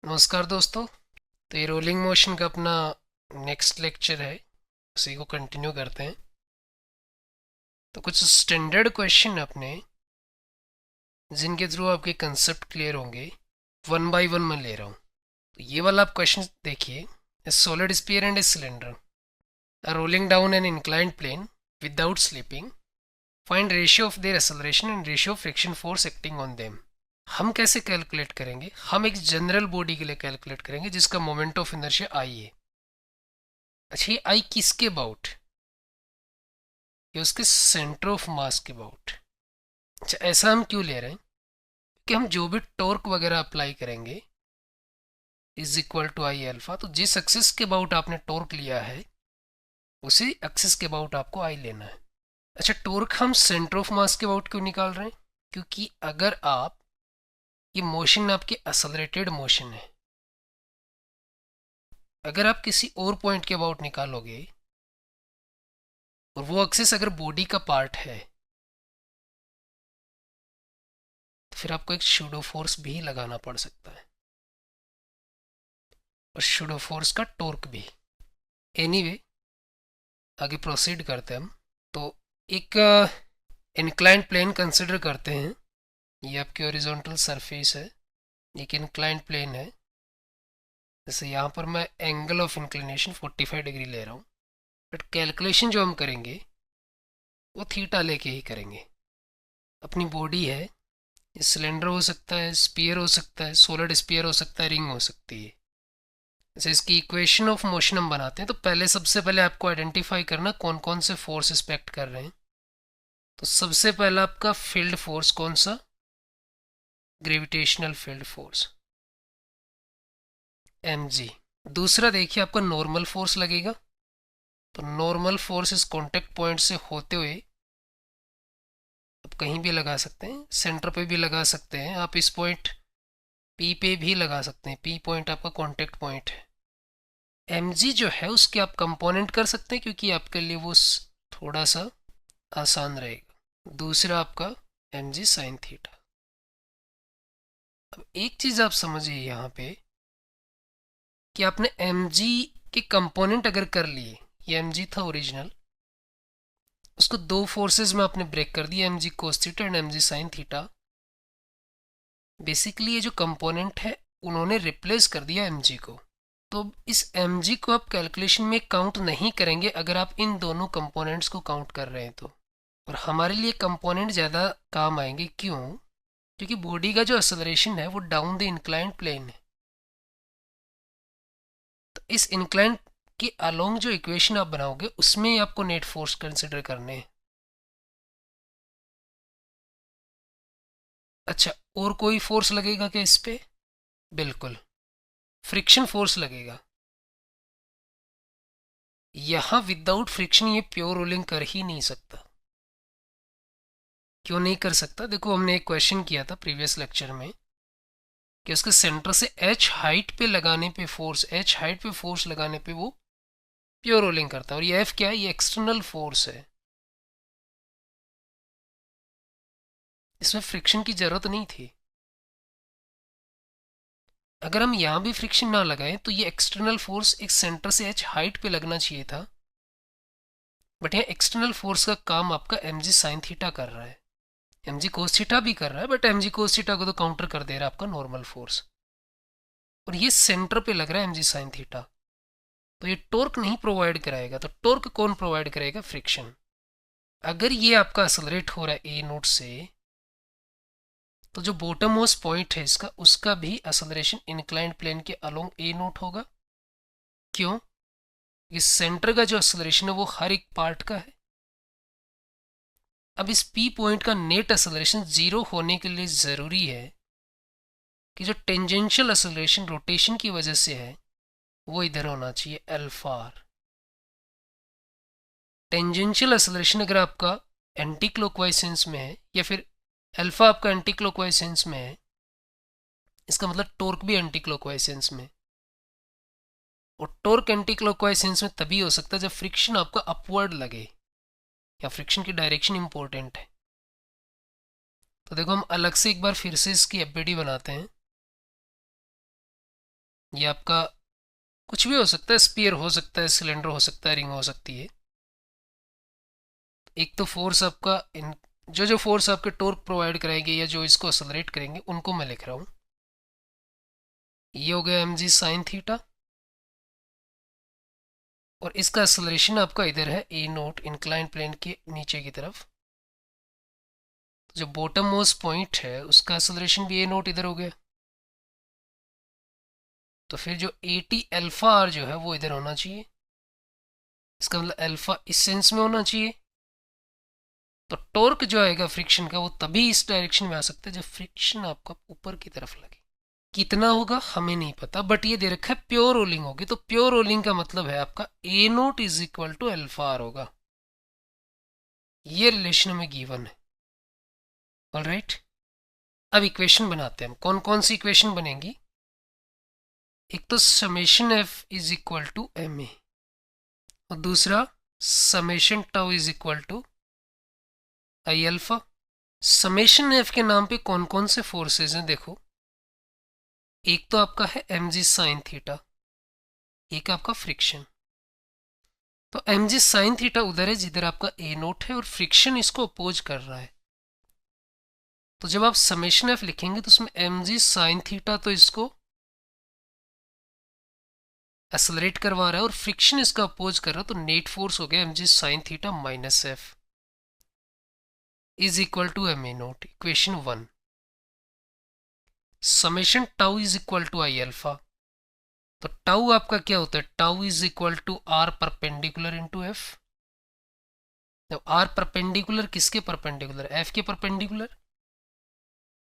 नमस्कार दोस्तों। तो ये रोलिंग मोशन का अपना नेक्स्ट लेक्चर है, उसी को कंटिन्यू करते हैं। तो कुछ स्टैंडर्ड क्वेश्चन अपने जिनके थ्रू आपके कंसेप्ट क्लियर होंगे, वन बाय वन मैं ले रहा हूँ। तो ये वाला आप क्वेश्चन देखिए। A solid sphere and a cylinder are rolling down an inclined plane without slipping, find ratio of their acceleration and ratio of friction force acting on them. हम कैसे कैलकुलेट करेंगे? हम एक जनरल बॉडी के लिए calculate करेंगे जिसका moment of inertia I है। अच्छा, ये आई किसके अबाउट? ये उसके सेंटर ऑफ मास के अबाउट। अच्छा, ऐसा हम क्यों ले रहे हैं? कि हम जो भी टॉर्क वगैरह अप्लाई करेंगे is equal to I alpha, तो जिस एक्सिस के अबाउट आपने टॉर्क लिया है उसी एक्सिस के अबाउट आपको आई लेना है। अच्छा, टॉर्क हम सेंटर ऑफ मास के अबाउट क्यों निकाल रहे हैं? क्योंकि अगर आप, ये मोशन आपकी एक्सेलरेटेड मोशन है, अगर आप किसी और पॉइंट के अबाउट निकालोगे और वो एक्सिस अगर बॉडी का पार्ट है, तो फिर आपको एक शूडो फोर्स भी लगाना पड़ सकता है, और शूडो फोर्स का टॉर्क भी। एनीवे, आगे प्रोसीड करते हैं हम। तो एक इंक्लाइंड प्लेन कंसिडर करते हैं। ये आपकी हॉरिजॉन्टल सरफेस है, एक इंक्लाइंड प्लेन है। जैसे यहाँ पर मैं एंगल ऑफ इंक्लिनेशन 45 डिग्री ले रहा हूँ, बट कैलकुलेशन जो हम करेंगे वो थीटा लेके ही करेंगे। अपनी बॉडी है, ये सिलेंडर हो सकता है, स्पीयर हो सकता है, सॉलिड स्पीयर हो सकता है, रिंग हो सकती है। जैसे इसकी इक्वेशन ऑफ मोशन हम बनाते हैं, तो पहले सबसे पहले आपको आइडेंटिफाई करना कौन कौन से फोर्स एक्सपेक्ट कर रहे हैं। तो सबसे पहला आपका फील्ड फोर्स कौन सा? Gravitational field force, mg। दूसरा देखिए, आपका नॉर्मल फोर्स लगेगा। तो नॉर्मल फोर्स इस कांटेक्ट पॉइंट से होते हुए आप कहीं भी लगा सकते हैं, सेंटर पे भी लगा सकते हैं, आप इस पॉइंट P पे भी लगा सकते हैं। P पॉइंट आपका कांटेक्ट पॉइंट है। mg जो है उसके आप कंपोनेंट कर सकते हैं, क्योंकि आपके लिए वो थोड़ा सा आसान रहेगा। दूसरा आपका mg साइन थीटा। अब एक चीज़ आप समझिए यहाँ पे कि आपने mg के कंपोनेंट अगर कर लिए, ये mg था ओरिजिनल, उसको दो फोर्सेस में आपने ब्रेक कर दिया, mg cos theta and mg sine theta. Basically ये जो कंपोनेंट है उन्होंने रिप्लेस कर दिया mg को। तो इस mg को आप कैलकुलेशन में काउंट नहीं करेंगे अगर आप इन दोनों कंपोनेंट्स को काउंट कर रहे हैं तो। और हमारे लिए कंपोनेंट ज़्यादा काम आएंगे, क्यों? क्योंकि बॉडी का जो एक्सेलरेशन है वो डाउन द इंक्लाइंड प्लेन है। तो इस इंक्लाइंड के अलोंग जो इक्वेशन आप बनाओगे उसमें ही आपको नेट फोर्स कंसिडर करने हैं। अच्छा, और कोई फोर्स लगेगा क्या इस पे? बिल्कुल, फ्रिक्शन फोर्स लगेगा। यहां विदाउट फ्रिक्शन ये प्योर रोलिंग कर ही नहीं सकता। क्यों नहीं कर सकता? देखो, हमने एक क्वेश्चन किया था प्रीवियस लेक्चर में कि उसके सेंटर से h हाइट पे लगाने पे फोर्स, h हाइट पे फोर्स लगाने पे वो प्योर रोलिंग करता है। और ये f क्या है? ये एक्सटर्नल फोर्स है, इसमें फ्रिक्शन की जरूरत नहीं थी। अगर हम यहां भी फ्रिक्शन ना लगाएं तो ये एक्सटर्नल फोर्स एक सेंटर से h हाइट पे लगना चाहिए था, बट यहाँ एक्सटर्नल फोर्स का काम आपका mg साइन थीटा कर रहा है। mg कोस थीटा भी कर रहा है, बट mg कोस थीटा को तो काउंटर कर दे रहा है आपका नॉर्मल फोर्स। और ये सेंटर पे लग रहा है mg साइन थीटा, तो ये टॉर्क नहीं प्रोवाइड कराएगा। तो टॉर्क कौन प्रोवाइड करेगा? फ्रिक्शन। अगर ये आपका एक्सेलरेट हो रहा है ए नोट से, तो जो बॉटम मोस्ट पॉइंट है इसका, उसका भी एक्सेलरेशन इंक्लाइंड प्लेन के अलोंग ए नोट होगा। क्यों? इस सेंटर का जो एक्सेलरेशन है वो हर एक पार्ट का है। अब इस पी पॉइंट का नेट एक्सेलरेशन जीरो होने के लिए ज़रूरी है कि जो टेंजेंशियल एक्सेलरेशन रोटेशन की वजह से है वो इधर होना चाहिए, अल्फा आर। टेंजेंशियल एक्सेलरेशन अगर आपका एंटी क्लॉकवाइज सेंस में है, या फिर अल्फा आपका एंटी क्लॉकवाइज सेंस में है, इसका मतलब टॉर्क भी एंटी क्लॉकवाइज सेंस में। और टॉर्क एंटी क्लॉकवाइज सेंस में तभी हो सकता है जब फ्रिक्शन आपका अपवर्ड लगे, या फ्रिक्शन की डायरेक्शन इंपॉर्टेंट है। तो देखो, हम अलग से एक बार फिर से इसकी एफबीडी बनाते हैं। ये आपका कुछ भी हो सकता है, स्पीयर हो सकता है, सिलेंडर हो सकता है, रिंग हो सकती है। एक तो फोर्स आपका इन जो जो फोर्स आपके टॉर्क प्रोवाइड कराएंगे या जो इसको एक्सेलरेट करेंगे उनको मैं लिख रहा हूँ। ये हो गया mg साइन थीटा, और इसका एक्सेलरेशन आपका इधर है ए नोट इंक्लाइन प्लेन के नीचे की तरफ। तो जो बॉटम मोस्ट पॉइंट है उसका एक्सेलरेशन भी ए नोट इधर हो गया। तो फिर जो ए टी एल्फा आर जो है वो इधर होना चाहिए। इसका मतलब अल्फा इस सेंस में होना चाहिए। तो टॉर्क जो आएगा फ्रिक्शन का वो तभी इस डायरेक्शन में आ सकता है जब फ्रिक्शन आपका ऊपर की तरफ लगे। कितना होगा हमें नहीं पता, बट ये दे रखा है प्योर रोलिंग होगी, तो प्योर रोलिंग का मतलब है आपका A naught is equal to alpha R होगा। ये रिलेशन हमें गिवन है। ऑलराइट, अब इक्वेशन बनाते हैं हम। कौन कौन सी इक्वेशन बनेगी? एक तो summation F is equal to M A, और दूसरा summation tau is equal to I alpha. Summation F के नाम पे कौन कौन से फोर्सेज हैं देखो। एक तो आपका है एम जी साइन थीटा, एक आपका फ्रिक्शन। तो एम जी साइन थीटा उधर है जिधर आपका ए नोट है, और फ्रिक्शन इसको अपोज कर रहा है। तो जब आप समेशन एफ लिखेंगे तो उसमें एम जी साइन थीटा तो इसको एक्सेलरेट करवा रहा है और फ्रिक्शन इसका अपोज कर रहा है, तो नेट फोर्स हो गया M G sine theta minus F is equal to M A naught. Equation 1। Summation tau is equal to I alpha. तो टाउ आपका क्या होता है? Tau is equal to R perpendicular into F. जब R perpendicular किसके perpendicular? F के perpendicular.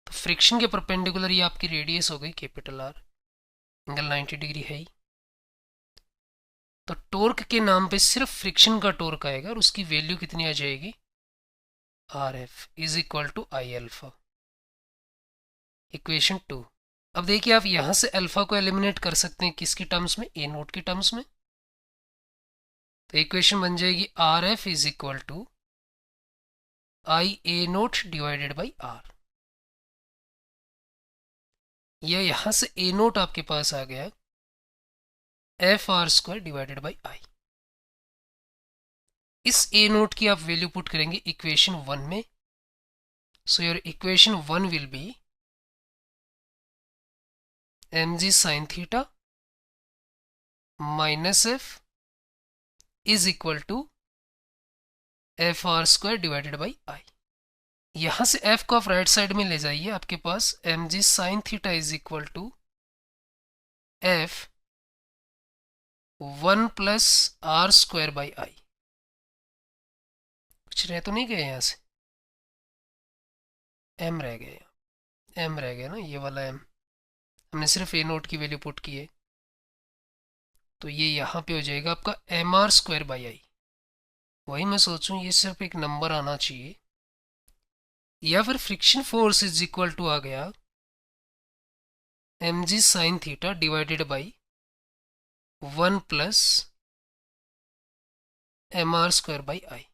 तो friction के परपेंडिकुलर ये आपकी रेडियस हो गई कैपिटल आर, एंगल 90 डिग्री है ही। तो टॉर्क के नाम पे सिर्फ फ्रिक्शन का टॉर्क आएगा और उसकी वैल्यू कितनी आ जाएगी? R F is equal to I alpha. Equation 2। अब देखिए आप यहां से अल्फा को एलिमिनेट कर सकते हैं किसकी टर्म्स में? ए नोट की टर्म्स में। तो इक्वेशन बन जाएगी R F is equal to I A naught divided by R. या यहां से ए नोट आपके पास आ गया F R square divided by I. इस ए नोट की आप वैल्यू पुट करेंगे इक्वेशन 1 में। So your equation 1 will be M G sine theta minus F is equal to F R square divided by I. यहां से F को आप right side में ले जाइए, आपके पास M G sine theta is equal to F 1 plus R square by I. कुछ रह तो नहीं गए यहां से? एम रह गए, एम रह गया ना, ये वाला एम। हमने सिर्फ ए नोट की वैल्यू पुट की है, तो ये यहाँ पे हो जाएगा आपका M R square by I. वही मैं सोचूं ये सिर्फ एक नंबर आना चाहिए, या फिर friction force is equal to आ गया M G sine theta divided by 1 plus M R square by I.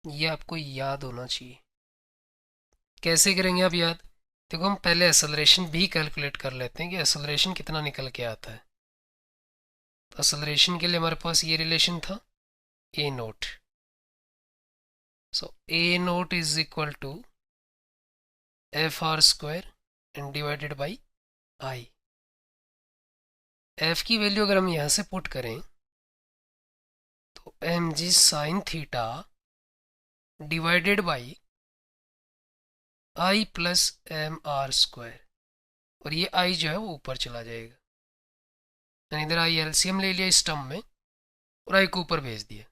ये आपको याद होना चाहिए। कैसे करेंगे आप याद? देखो हम पहले एक्सेलरेशन भी कैलकुलेट कर लेते हैं कि एक्सेलरेशन कितना निकल के आता है। तो एक्सेलरेशन के लिए हमारे पास ये रिलेशन था A naught. So A naught is equal to F R square and divided by I. F की वैल्यू अगर हम यहाँ से पुट करें तो M G sine theta divided by I plus M R square, और ये आई जो है वो ऊपर चला जाएगा। मैंने इधर आई एलसीएम ले लिया इस टर्म में और आई को ऊपर भेज दिया।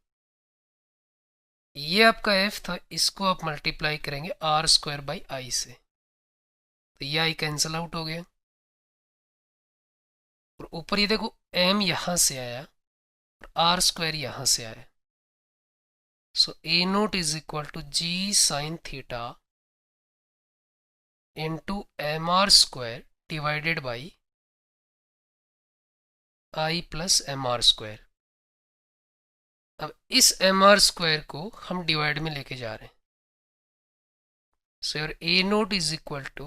ये आपका एफ था, इसको आप मल्टीप्लाई करेंगे आर स्क्वायर बाई आई से, तो ये आई कैंसिल आउट हो गया। और ऊपर ये देखो एम यहाँ से आया और आर स्क्वायर यहाँ से आया। So A naught is equal to G sine theta into M R square divided by I plus M R square. अब इस एम आर स्क्वायर को हम डिवाइड में लेके जा रहे हैं। So your A naught is equal to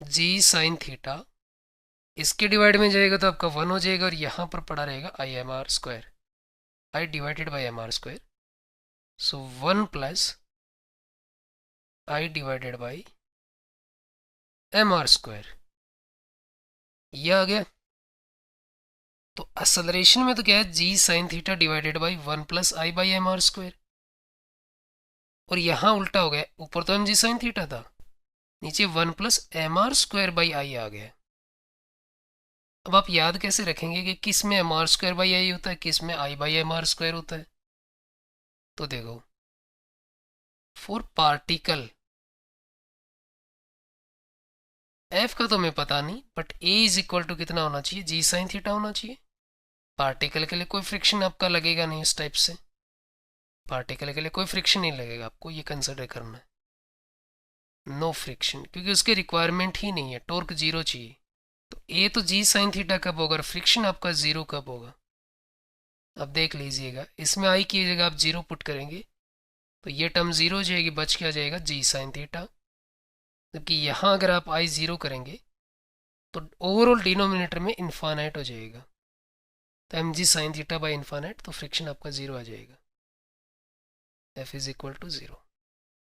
G sine theta इसके डिवाइड में जाएगा तो आपका 1 हो जाएगा, और यहाँ पर पड़ा रहेगा I M R square, I divided by M R square. So 1 plus I divided by M R square, ये आ गया। तो एक्सेलरेशन में तो क्या है, G sine theta divided by 1 plus I by M R square, और यहाँ उल्टा हो गया, ऊपर तो एम जी साइन थीटा था, नीचे 1 plus M R square by I आ गया। अब आप याद कैसे रखेंगे कि किस में M R square by I होता है, किस में I by M R square होता है? तो देखो, फॉर पार्टिकल एफ का तो हमें पता नहीं, but A is equal to कितना होना चाहिए, जी साइन थीटा होना चाहिए। पार्टिकल के लिए कोई फ्रिक्शन आपका लगेगा नहीं इस टाइप से, पार्टिकल के लिए कोई फ्रिक्शन नहीं लगेगा, आपको ये कंसिडर करना है, नो फ्रिक्शन, क्योंकि उसके रिक्वायरमेंट ही नहीं है, टॉर्क जीरो चाहिए। तो ए तो जी साइन थीटा कब होगा, फ्रिक्शन आपका जीरो कब होगा? अब देख लीजिएगा, इसमें आई की जगह आप जीरो पुट करेंगे तो ये टर्म जीरो हो जाएगी, बच क्या जाएगा, जी साइन थीटा। जबकि यहाँ अगर आप आई ज़ीरो करेंगे तो ओवरऑल डिनोमिनेटर में इन्फानाइट हो जाएगा, तो M G sine theta by infinite, तो फ्रिक्शन आपका ज़ीरो आ जाएगा, F is equal to zero.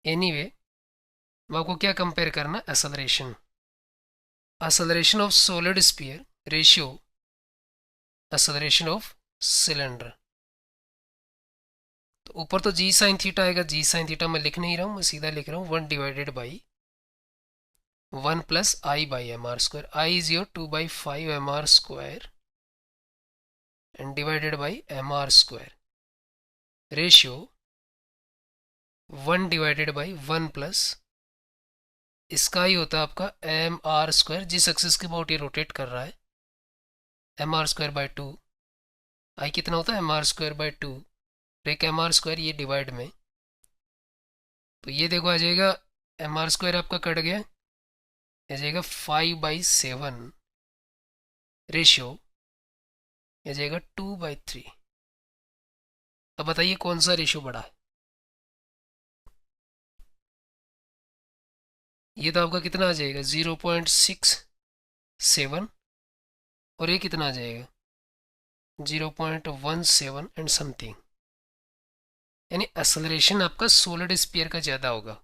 Anyway, आपको क्या कंपेयर करना, acceleration, acceleration of solid sphere ratio acceleration of cylinder. तो ऊपर तो जी साइन थीटा आएगा, जी साइन थीटा मैं लिख नहीं रहा हूँ, मैं सीधा लिख रहा हूँ 1 divided by 1 plus I by M R square, I is your 2/5 M R square and divided by M R square, ratio 1 divided by 1 plus इसका ही होता है आपका एम आर स्क्वायर, जिस एक्सिस के अबाउट ये रोटेट कर रहा है, M R square by 2। I कितना होता है, एम आर स्क्वायर बाई 2, एक एम आर स्क्वायर ये डिवाइड में, तो ये देखो आ जाएगा, एम आर स्क्वायर आपका कट गया, आ जाएगा 5/7, रेशियो आ जाएगा 2/3। अब बताइए कौन सा रेशियो बड़ा है? ये तो आपका कितना आ जाएगा, 0.67, और ये कितना आ जाएगा, 0.17 एंड समथिंग, यानी एक्सेलरेशन आपका सॉलिड स्फीयर का ज़्यादा होगा,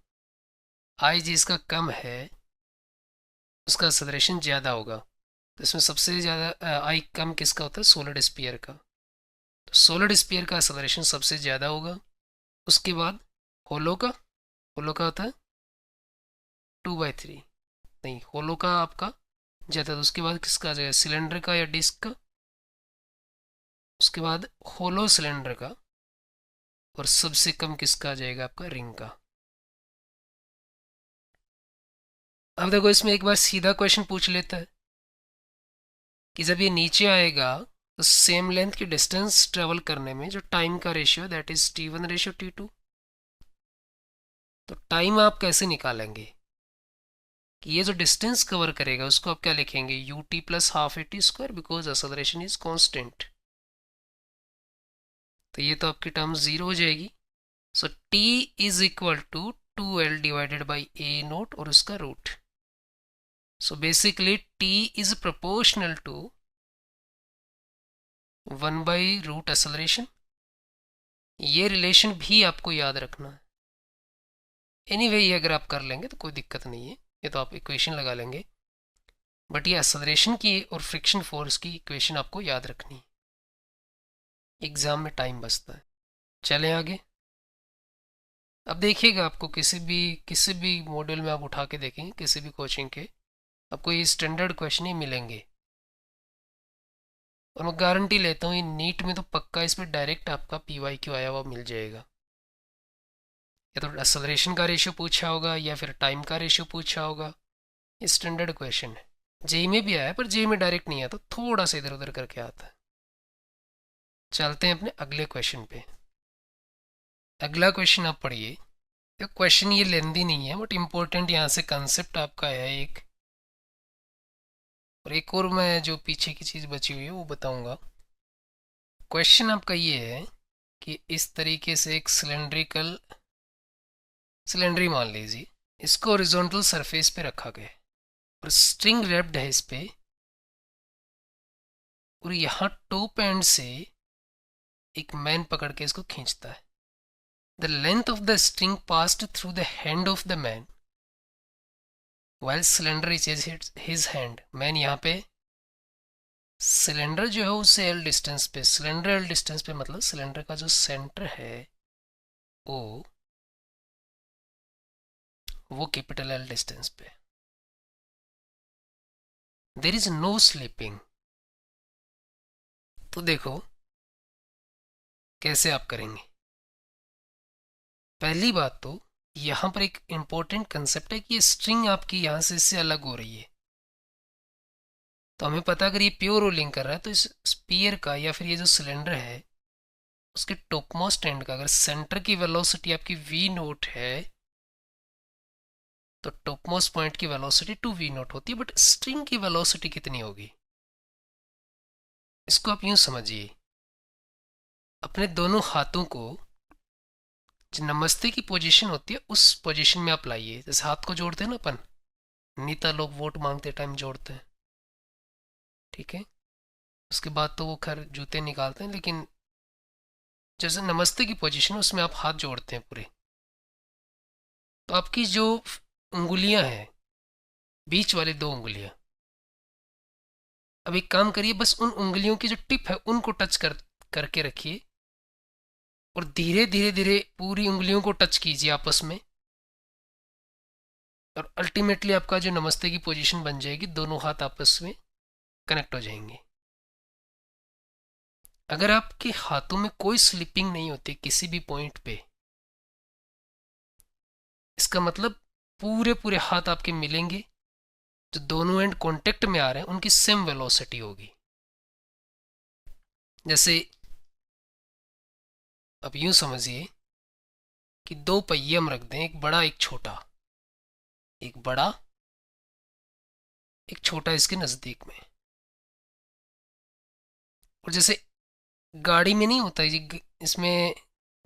आई जिसका कम है उसका एक्सेलरेशन ज़्यादा होगा। तो इसमें सबसे ज़्यादा आई कम किसका होता है, सॉलिड स्फीयर का, तो सॉलिड स्फीयर का एक्सेलरेशन सबसे ज़्यादा होगा। उसके बाद होलो का, होलो का होता है 2/3, नहीं होलो का आपका ज़्यादा, तो उसके बाद किसका आ जाएगा, सिलेंडर का या डिस्क का, उसके बाद होलो सिलेंडर का, और सबसे कम किसका आ जाएगा, आपका रिंग का। अब देखो, इसमें एक बार सीधा क्वेश्चन पूछ लेता है कि जब ये नीचे आएगा तो सेम लेंथ की डिस्टेंस ट्रेवल करने में जो टाइम का ratio that is t1 ratio t2, तो टाइम आप कैसे निकालेंगे कि ये जो डिस्टेंस कवर करेगा उसको आप क्या लिखेंगे, U T plus half A T square, because acceleration is constant. तो ये तो आपकी टर्म जीरो हो जाएगी। So T is equal to 2l divided by A naught और उसका root. So basically T is proportional to 1/रूट एक्सेलरेशन। ये रिलेशन भी आपको याद रखना है। एनीवे ये अगर आप कर लेंगे तो कोई दिक्कत नहीं है, ये तो आप इक्वेशन लगा लेंगे, बट ये एक्सेलरेशन की और फ्रिक्शन फोर्स की इक्वेशन आपको याद रखनी है, एग्जाम में टाइम बचता है। चलें आगे। अब देखिएगा, आपको किसी भी मॉड्यूल में आप उठा के देखेंगे, किसी भी कोचिंग के, आपको ये स्टैंडर्ड क्वेश्चन ही मिलेंगे, और मैं गारंटी लेता हूँ ये नीट में तो पक्का इस पर डायरेक्ट आपका PYQ आया हुआ मिल जाएगा। या तो एक्सेलरेशन का रेशियो पूछा होगा या फिर टाइम का रेशियो पूछा होगा। ये स्टैंडर्ड क्वेश्चन है, जेई में भी आया, पर जेई में डायरेक्ट नहीं आता, थोड़ा सा इधर उधर करके आता है। चलते हैं अपने अगले क्वेश्चन पे। अगला क्वेश्चन आप पढ़िए। तो क्वेश्चन ये लेंदी नहीं है, बट इम्पोर्टेंट यहाँ से कंसेप्ट आपका है एक, और एक और मैं जो पीछे की चीज़ बची हुई है वो बताऊंगा। क्वेश्चन आपका ये है कि इस तरीके से एक सिलेंडरी मान लीजिए, इसको हॉरिजॉन्टल सरफेस पे रखा गया है और स्ट्रिंग रैप्ड है इस पे और यहाँ टॉप एंड से एक मैन पकड़ के इसको खींचता है. The length of the string passed through the hand of the man while cylinder is his hand. Man यहाँ पे सिलेंडर जो है उससे एल डिस्टेंस पे, सिलेंडर एल डिस्टेंस पे मतलब सिलेंडर का जो सेंटर है वो कैपिटल एल डिस्टेंस पे. There is no slipping. तो देखो कैसे आप करेंगे. पहली बात तो यहां पर एक इंपॉर्टेंट कंसेप्ट है कि ये स्ट्रिंग आपकी यहां से इससे अलग हो रही है. तो हमें पता अगर ये प्योर रोलिंग कर रहा है तो इस स्पीयर का या फिर ये जो सिलेंडर है उसके टॉप मोस्ट एंड का अगर सेंटर की वेलोसिटी आपकी v नोट है तो टॉप मोस्ट पॉइंट की वेलोसिटी 2v नोट होती है. बट स्ट्रिंग की वेलोसिटी कितनी होगी इसको आप यूं समझिए. अपने दोनों हाथों को जो नमस्ते की पोजीशन होती है उस पोजीशन में आप लाइए. जैसे हाथ को जोड़ते हैं ना अपन, नेता लोग वोट मांगते टाइम जोड़ते हैं, ठीक है. उसके बाद तो वो खैर जूते निकालते हैं, लेकिन जैसे नमस्ते की पोजीशन है उसमें आप हाथ जोड़ते हैं पूरे. तो आपकी जो उंगलियां हैं, बीच वाली 2 उंगलियां, अब एक काम करिए, बस उन उंगलियों की जो टिप है उनको टच करके रखिए और धीरे धीरे धीरे पूरी उंगलियों को टच कीजिए आपस में. और अल्टीमेटली आपका जो नमस्ते की पोजीशन बन जाएगी, दोनों हाथ आपस में कनेक्ट हो जाएंगे. अगर आपके हाथों में कोई स्लिपिंग नहीं होती किसी भी पॉइंट पे, इसका मतलब पूरे पूरे हाथ आपके मिलेंगे, जो दोनों एंड कांटेक्ट में आ रहे हैं उनकी सेम वेलोसिटी होगी. जैसे अब यूं समझिए कि 2 पहिए हम रख दें, एक बड़ा एक छोटा, एक बड़ा एक छोटा इसके नजदीक में. और जैसे गाड़ी में नहीं होता है इसमें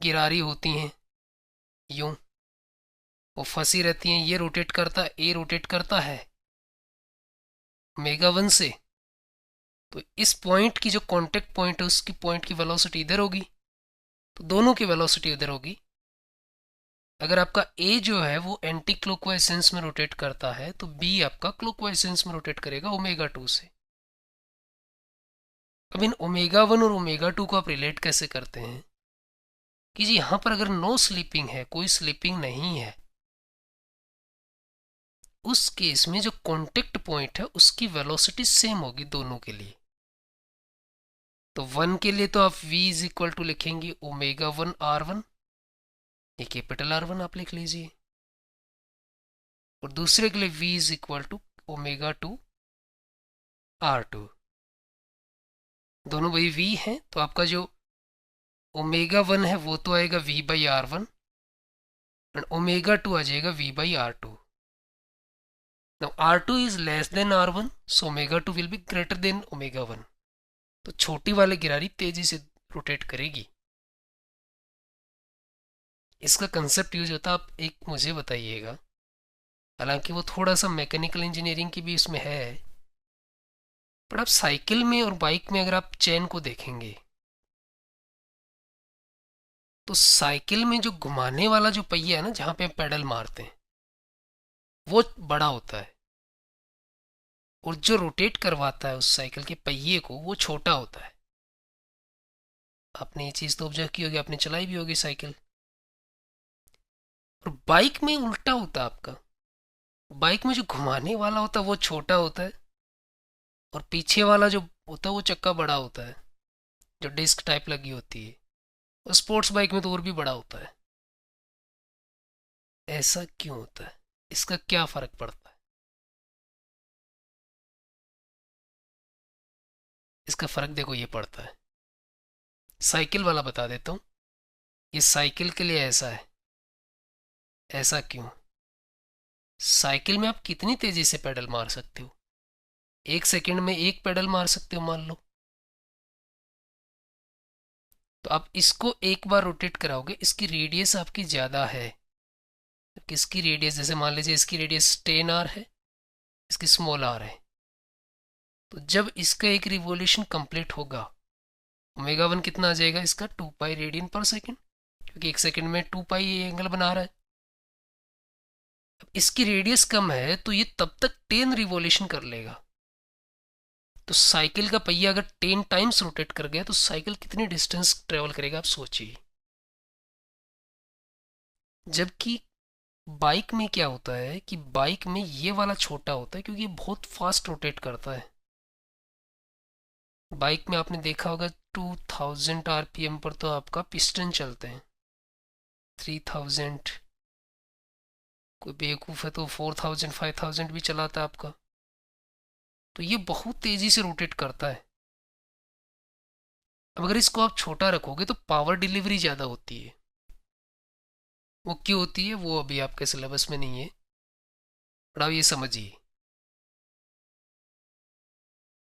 गिरारी होती हैं, यूं वो फंसी रहती हैं, ये रोटेट करता, ए रोटेट करता है ओमेगा 1 से. तो इस पॉइंट की जो कांटेक्ट पॉइंट है उसकी पॉइंट की वेलोसिटी इधर होगी, तो दोनों की वेलोसिटी इधर होगी. अगर आपका ए जो है वो एंटी क्लॉकवाइज सेंस में रोटेट करता है तो बी आपका क्लॉकवाइज सेंस में रोटेट करेगा ओमेगा 2 से. अब इन ओमेगा 1 और ओमेगा 2 को आप रिलेट कैसे करते हैं कि जी यहां पर अगर नो स्लीपिंग है, कोई स्लीपिंग नहीं है, उस केस में जो कांटेक्ट पॉइंट है उसकी वेलोसिटी सेम होगी दोनों के लिए. तो 1 के लिए तो आप v इज इक्वल टू लिखेंगे ओमेगा 1 r1, ये कैपिटल R1 आप लिख लीजिए. और दूसरे के लिए v is equal to omega 2 r2. दोनों भाई v हैं, तो आपका जो ओमेगा 1 है वो तो आएगा v बाई r1 और ओमेगा 2 आ जाएगा v by r2. Now r2 is less than r1, so omega 2 will be greater than omega 1. तो छोटी वाली गिरारी तेजी से रोटेट करेगी. इसका कंसेप्ट यूज होता, आप एक मुझे बताइएगा, हालांकि वो थोड़ा सा मैकेनिकल इंजीनियरिंग की भी इसमें है, पर आप साइकिल में और बाइक में अगर आप चेन को देखेंगे तो साइकिल में जो घुमाने वाला जो पहिया है ना, जहां पे पेडल मारते हैं, वो बड़ा होता है और जो रोटेट करवाता है उस साइकिल के पहिए को वो छोटा होता है. आपने ये चीज तो ऑब्जर्व की होगी, आपने चलाई भी होगी साइकिल. और बाइक में उल्टा होता है आपका. बाइक में जो घुमाने वाला होता है वो छोटा होता है और पीछे वाला जो होता है वो चक्का बड़ा होता है, जो डिस्क टाइप लगी होती है. और स्पोर्ट्स बाइक में तो और भी बड़ा होता है. ऐसा क्यों होता है, इसका क्या फर्क पड़ता है? इसका फर्क देखो ये पड़ता है, साइकिल वाला बता देता हूँ. ये साइकिल के लिए ऐसा है. ऐसा क्यों? साइकिल में आप कितनी तेजी से पेडल मार सकते हो? 1 सेकंड में 1 पेडल मार सकते हो मान लो. तो आप इसको एक बार रोटेट कराओगे, इसकी रेडियस आपकी ज़्यादा है. किसकी रेडियस, जैसे मान लीजिए इसकी रेडियस 10 r है, इसकी स्मॉल r है, तो जब इसका एक रिवॉल्यूशन कंप्लीट होगा, ओमेगा 1 कितना आ जाएगा इसका, 2 पाई रेडियन पर सेकेंड, क्योंकि एक सेकेंड में 2 पाई एंगल बना रहा है। अब इसकी रेडियस कम है तो ये तब तक 10 रिवॉल्यूशन कर लेगा। तो साइकिल का पहिया अगर 10 टाइम्स रोटेट कर गया तो साइकिल कितनी डिस्टेंस ट्रेवल करेगा, आप सोचिए। जबकि बाइक में क्या होता है कि बाइक में ये वाला छोटा होता है क्योंकि ये बहुत फास्ट रोटेट करता है। बाइक में आपने देखा होगा 2000 आरपीएम पर तो आपका पिस्टन चलते हैं, 3000, कोई बेवकूफ़ है तो 4000 5000 भी चलाता है आपका। तो ये बहुत तेज़ी से रोटेट करता है। अब अगर इसको आप छोटा रखोगे तो पावर डिलीवरी ज़्यादा होती है। वो क्यों होती है वो अभी आपके सिलेबस में नहीं है, बट आप ये समझिए।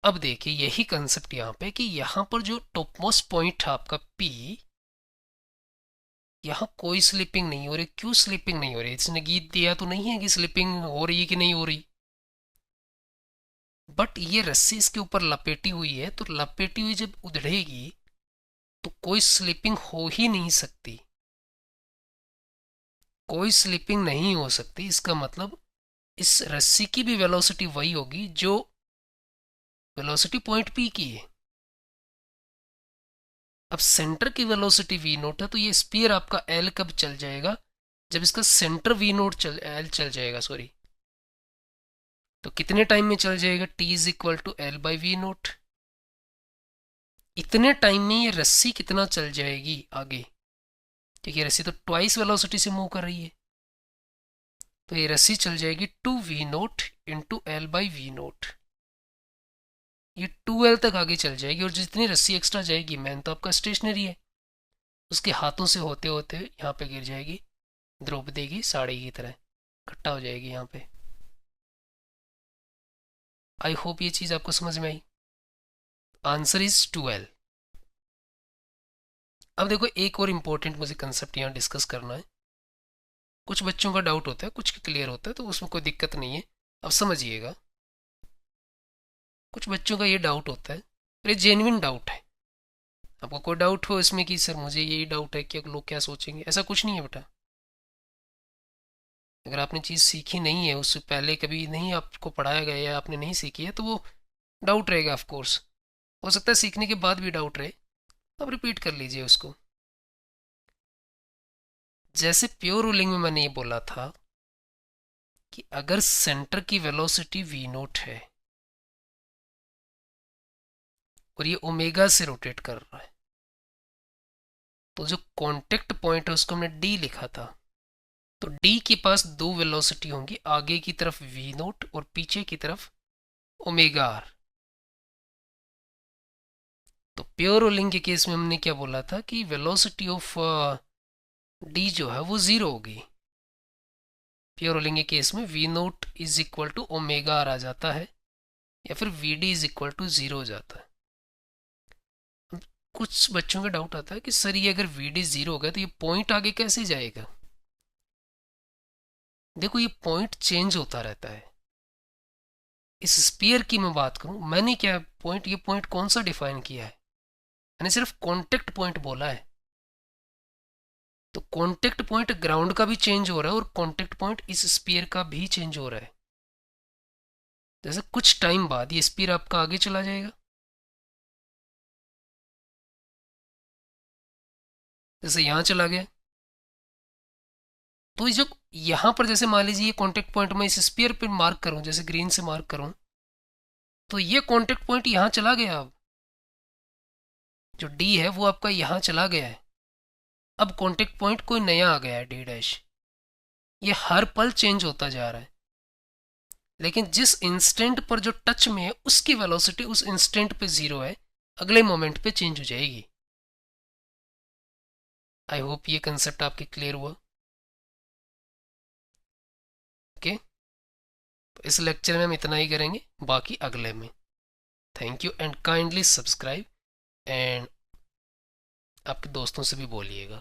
अब देखिए यही कंसेप्ट यहाँ पे कि यहाँ पर जो टॉपमोस्ट पॉइंट है आपका P, यहाँ कोई स्लिपिंग नहीं हो रही। क्यों स्लिपिंग नहीं हो रही? इसने गीत दिया तो नहीं है कि स्लिपिंग हो रही है कि नहीं हो रही, बट ये रस्सी इसके ऊपर लपेटी हुई है, तो लपेटी हुई जब उधड़ेगी तो कोई स्लिपिंग हो ही नहीं सकती। कोई स्लिपिंग नहीं हो सकती, इसका मतलब इस रस्सी की भी वेलोसिटी वही होगी जो वेलोसिटी पॉइंट P की है। अब सेंटर की वेलोसिटी v नोट है, तो ये स्पीयर आपका L कब चल जाएगा, जब इसका सेंटर v नोट L चल जाएगा, सॉरी। तो कितने टाइम में चल जाएगा, t is equal to L by V naught. इतने टाइम में ये रस्सी कितना चल जाएगी आगे, क्योंकि रस्सी तो ट्वाइस वेलोसिटी से मूव कर रही है। तो ये रस्सी चल जाएगी 2v naught into L by V naught. ये 2L तक आगे चल जाएगी, और जितनी रस्सी एक्स्ट्रा जाएगी, मैन तो आपका स्टेशनरी है, उसके हाथों से होते होते यहाँ पे गिर जाएगी, द्रौपदी की साड़ी की तरह इकट्ठा हो जाएगी यहाँ पे। आई होप ये चीज़ आपको समझ में आई। Answer is 2L। अब देखो एक और इम्पोर्टेंट मुझे कंसेप्ट यहाँ डिस्कस करना है। कुछ बच्चों का डाउट होता है, कुछ क्लियर होता है, तो उसमें कोई दिक्कत नहीं है, अब समझिएगा। कुछ बच्चों का ये डाउट होता है, ये जेन्युइन डाउट है। आपको कोई डाउट हो इसमें कि सर मुझे यही डाउट है कि लोग क्या सोचेंगे, ऐसा कुछ नहीं है बेटा। अगर आपने चीज़ सीखी नहीं है, उससे पहले कभी नहीं आपको पढ़ाया गया या आपने नहीं सीखी है, तो वो डाउट रहेगा। ऑफ कोर्स हो सकता है सीखने के बाद भी डाउट रहे, अब रिपीट कर लीजिए उसको। जैसे प्योर रूलिंग में मैंने ये बोला था कि अगर सेंटर की वेलोसिटी v नोट है और ये ओमेगा से रोटेट कर रहा है, तो जो कांटेक्ट पॉइंट है उसको हमने d लिखा था। तो d के पास दो वेलोसिटी होंगी, आगे की तरफ v नोट और पीछे की तरफ ओमेगा r। तो प्योर रोलिंग के केस में हमने क्या बोला था कि वेलोसिटी ऑफ d जो है वो 0 होगी। प्योर रोलिंग के केस में v naught is equal to omega r आ जाता है, या फिर vd इज इक्वल टू 0 हो जाता है। कुछ बच्चों का डाउट आता है कि सर ये अगर vd 0 हो गया तो ये पॉइंट आगे कैसे जाएगा। देखो ये पॉइंट चेंज होता रहता है। इस स्पीयर की मैं बात करूं, मैंने क्या पॉइंट, ये पॉइंट कौन सा डिफाइन किया है, मैंने सिर्फ कॉन्टेक्ट पॉइंट बोला है। तो कॉन्टेक्ट पॉइंट ग्राउंड का भी चेंज हो रहा है और कॉन्टेक्ट पॉइंट इस स्पीयर का भी चेंज हो रहा है। जैसे कुछ टाइम बाद ये स्पीयर आपका आगे चला जाएगा, जैसे यहां चला गया। तो जो यहां पर जैसे मान लीजिए ये कॉन्टेक्ट पॉइंट मैं इस स्पीयर पर मार्क करूं, जैसे ग्रीन से मार्क करूं, तो ये कॉन्टेक्ट पॉइंट यहां चला गया। अब जो डी है वो आपका यहां चला गया है। अब कॉन्टेक्ट पॉइंट कोई नया आ गया है डी डैश। ये हर पल चेंज होता जा रहा है, लेकिन जिस इंस्टेंट पर जो टच में है उसकी वेलोसिटी उस इंस्टेंट पे 0 है, अगले मोमेंट पे चेंज हो जाएगी। आई होप ये कंसेप्ट आपके क्लियर हुआ। ओके, तो इस लेक्चर में हम इतना ही करेंगे, बाकी अगले में। Thank you and kindly subscribe, and आपके दोस्तों से भी बोलिएगा।